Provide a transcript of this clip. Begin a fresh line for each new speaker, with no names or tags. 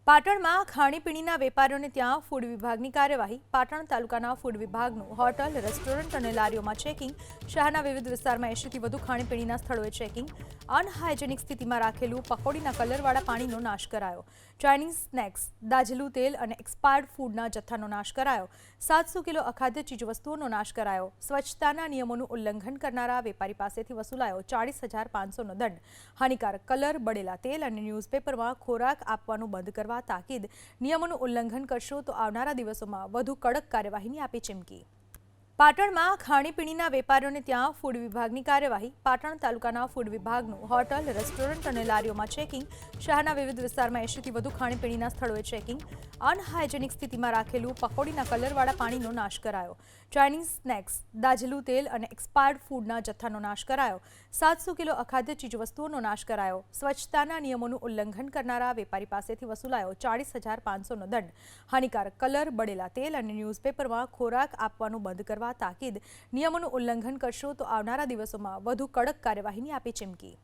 પાટણમાં ખાણીપીણીના વેપારીઓને ત્યાં ફૂડ વિભાગની કાર્યવાહી। પાટણ તાલુકાના ફૂડ વિભાગનું હોટલ, રેસ્ટોરન્ટ અને લારીઓમાં ચેકિંગ। શહેરના વિવિધ વિસ્તારમાં 80થી વધુ ખાણીપીણીના સ્થળોએ ચેકિંગ। અનહાઇજેનિક સ્થિતિમાં રાખેલું પકોડીના કલરવાળા પાણીનો નાશ કરાયો। ચાઇનીઝ સ્નેક્સ, દાઝેલું તેલ અને એક્સપાયર્ડ ફૂડના જથ્થાનો નાશ કરાયો। 700 કિલો અખાદ્ય ચીજવસ્તુઓનો નાશ કરાયો। સ્વચ્છતાના નિયમોનું ઉલ્લંઘન કરનારા વેપારી પાસેથી વસૂલાયો 40,500નો દંડ। હાનિકારક કલર, બળેલા તેલ અને ન્યૂઝપેપરમાં ખોરાક આપવાનું બંધ કરવા તાકીદ। નિયમોનું ઉલ્લંઘન કરશો તો આવનારા દિવસોમાં વધુ કડક કાર્યવાહીની આપી ચીમકી। પાટણમાં ખાણીપીણીના વેપારીઓને ત્યાં ફૂડ વિભાગની કાર્યવાહી। પાટણ તાલુકાના ફૂડ વિભાગનું હોટલ, રેસ્ટોરન્ટ અને લારીઓમાં ચેકિંગ। શહેરના વિવિધ વિસ્તારમાં 80થી વધુ ખાણીપીણીના સ્થળોએ ચેકિંગ। અનહાઇજેનિક સ્થિતિમાં રાખેલું પકોડીના કલરવાળા પાણીનો નાશ કરાયો। ચાઇનીઝ સ્નેક્સ, દાઝેલું તેલ અને એક્સપાયર્ડ ફૂડના જથ્થાનો નાશ કરાયો। 700 કિલો અખાદ્ય ચીજવસ્તુઓનો નાશ કરાયો। સ્વચ્છતાના નિયમોનું ઉલ્લંઘન કરનારા વેપારી પાસેથી વસૂલાયો 40,500નો દંડ। હાનિકારક કલર, બળેલા તેલ અને ન્યૂઝપેપરમાં ખોરાક આપવાનું બંધ કરવા તાકીદ। નિયમોનું ઉલ્લંઘન કરશો તો આવનારા દિવસોમાં વધુ કડક કાર્યવાહીની આપી ચીમકી।